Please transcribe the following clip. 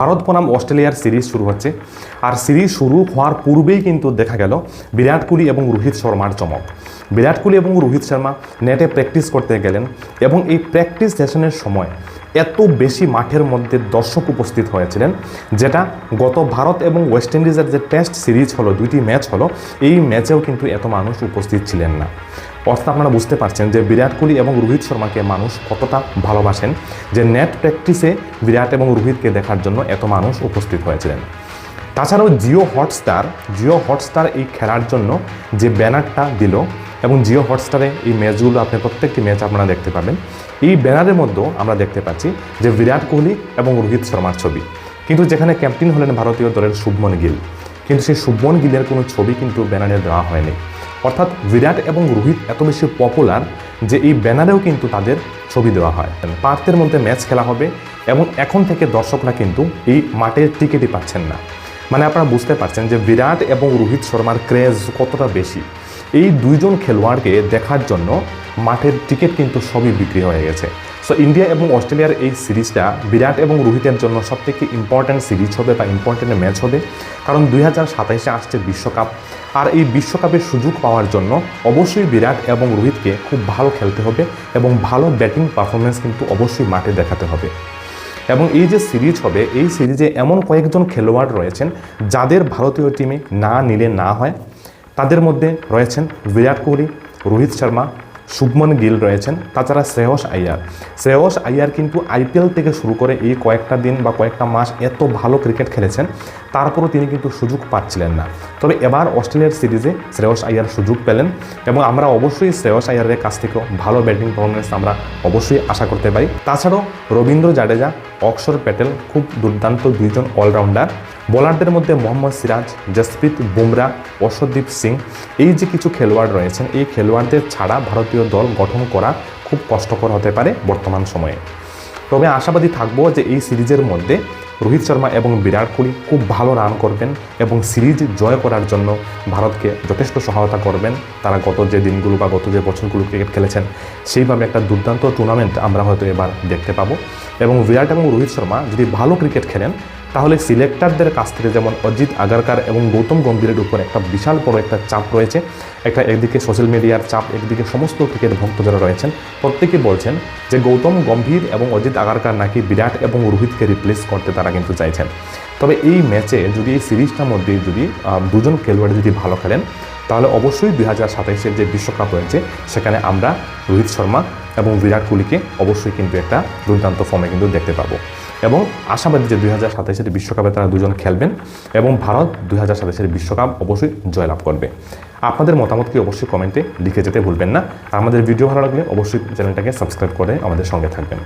ভারত বনাম অস্ট্রেলিয়ার সিরিজ শুরু হচ্ছে। আর সিরিজ শুরু হওয়ার পূর্বেই কিন্তু দেখা গেল বিরাট কোহলি এবং রোহিত শর্মার চমক। বিরাট কোহলি এবং রোহিত শর্মা নেটে প্র্যাকটিস করতে গেলেন এবং এই প্র্যাকটিস সেশনের সময় এত বেশি মাঠের মধ্যে দর্শক উপস্থিত হয়েছিলেন, যেটা গত ভারত এবং ওয়েস্ট ইন্ডিজের যে টেস্ট সিরিজ হলো, দুইটি ম্যাচ হলো, এই ম্যাচেও কিন্তু এত মানুষ উপস্থিত ছিলেন না। অর্থাৎ আপনারা বুঝতে পারছেন যে বিরাট কোহলি এবং রোহিত শর্মাকে মানুষ কতটা ভালোবাসেন, যে নেট প্র্যাকটিসে বিরাট এবং রোহিতকে দেখার জন্য এত মানুষ উপস্থিত হয়েছিলেন। তাছাড়াও জিও হটস্টার এই খেলার জন্য যে ব্যানারটা দিল, এবং জিও হটস্টারে এই ম্যাচগুলো আপনি প্রত্যেকটি ম্যাচ আপনারা দেখতে পাবেন। এই ব্যানারের মধ্যেও আমরা দেখতে পাচ্ছি যে বিরাট কোহলি এবং রোহিত শর্মার ছবি, কিন্তু যেখানে ক্যাপ্টেন হলেন ভারতীয় দলের শুভমন গিল, কিন্তু সেই শুভমন গিলের কোনো ছবি কিন্তু ব্যানারে দেওয়া হয়নি। অর্থাৎ বিরাট এবং রোহিত এত বেশি পপুলার যে এই ব্যানারেও কিন্তু তাদের ছবি দেওয়া হয়। পার্থের মধ্যে ম্যাচ খেলা হবে এবং এখন থেকে দর্শকরা কিন্তু এই মাঠের টিকিটই পাচ্ছেন না। মানে আপনারা বুঝতে পারছেন যে বিরাট এবং রোহিত শর্মার ক্রেজ কতটা বেশি। এই দুইজন খেলোয়াড়কে দেখার জন্য মাঠের টিকিট কিন্তু সবই বিক্রি হয়ে গেছে। সো ইন্ডিয়া এবং অস্ট্রেলিয়ার এই সিরিজটা বিরাট এবং রোহিতের জন্য সবথেকে ইম্পর্ট্যান্ট সিরিজ হবে বা ইম্পর্ট্যান্ট ম্যাচ হবে, কারণ 2027-এ আসছে বিশ্বকাপ। আর এই বিশ্বকাপের সুযোগ পাওয়ার জন্য অবশ্যই বিরাট এবং রোহিতকে খুব ভালো খেলতে হবে এবং ভালো ব্যাটিং পারফরমেন্স কিন্তু অবশ্যই মাঠে দেখাতে হবে। এবং এই যে সিরিজ হবে, এই সিরিজে এমন কয়েকজন খেলোয়াড় রয়েছেন যাদের ভারতীয় টিমে না নিলে না হয়। তাদের মধ্যে রয়েছেন বিরাট কোহলি, রোহিত শর্মা, শুভমন গিল রয়েছেন, তাছাড়া শ্রেয়স আইয়ার কিন্তু আইপিএল থেকে শুরু করে এই কয়েকটা দিন বা কয়েকটা মাস এত ভালো ক্রিকেট খেলেছেন, তারপরও তিনি কিন্তু সুযোগ পাচ্ছিলেন না। তবে এবার অস্ট্রেলিয়ার সিরিজে শ্রেয়স আইয়ার সুযোগ পেলেন এবং আমরা অবশ্যই শ্রেয়স আইয়ারের কাছ থেকেও ভালো ব্যাটিং পারফরমেন্স আমরা অবশ্যই আশা করতে পারি। তাছাড়াও রবীন্দ্র জাডেজা, অক্ষর প্যাটেল খুব দুর্দান্ত দুইজন অলরাউন্ডার। বোলারদের মধ্যে মোহাম্মদ সিরাজ, জসপ্রীত বুমরা, অর্শদীপ সিং, এই যে কিছু খেলোয়াড় রয়েছেন, এই খেলোয়াড়দের ছাড়া ভারতীয় দল গঠন করা খুব কষ্টকর হতে পারে বর্তমান সময়ে। তবে আশাবাদী থাকবো যে এই সিরিজের মধ্যে রোহিত শর্মা এবং বিরাট কোহলি খুব ভালো রান করবেন এবং সিরিজ জয় করার জন্য ভারতকে যথেষ্ট সহায়তা করবেন। তারা গত যে দিনগুলো বা গত যে বছরগুলো ক্রিকেট খেলেছেন, সেইভাবে একটা দুর্দান্ত টুর্নামেন্ট আমরা হয়তো এবার দেখতে পাবো। এবং বিরাট এবং রোহিত শর্মা যদি ভালো ক্রিকেট খেলেন, তাহলে সিলেক্টরদের কাছ থেকে যেমন অজিত আগারকার এবং গৌতম গম্ভীরের উপর একটা বিশাল বড় একটা চাপ রয়েছে, একদিকে সোশ্যাল মিডিয়ার চাপ, একদিকে সমস্ত ক্রিকেট ভক্ত যারা রয়েছেন প্রত্যেকে বলছেন যে গৌতম গম্ভীর এবং অজিত আগারকার নাকি বিরাট এবং রোহিতকে রিপ্লেস করতে তারা কিন্তু চাইছেন। তবে এই ম্যাচে যদি এই সিরিজটার মধ্যে যদি দুজন খেলোয়াড় যদি ভালো খেলেন, তাহলে অবশ্যই 2027-এর যে বিশ্বকাপ রয়েছে সেখানে আমরা রোহিত শর্মা এবং বিরাট কোহলিকে অবশ্যই কিন্তু একটা দুর্দান্ত ফর্মে কিন্তু দেখতে পাবো। এবং আশাবাদী যে 2027-এর বিশ্বকাপে তারা দুজন খেলবেন এবং ভারত 2027-এর বিশ্বকাপ অবশ্যই জয়লাভ করবে। আপনাদের মতামতকে অবশ্যই কমেন্টে লিখে যেতে ভুলবেন না। আর আমাদের ভিডিও ভালো লাগলে অবশ্যই চ্যানেলটাকে সাবস্ক্রাইব করে আমাদের সঙ্গে থাকবেন।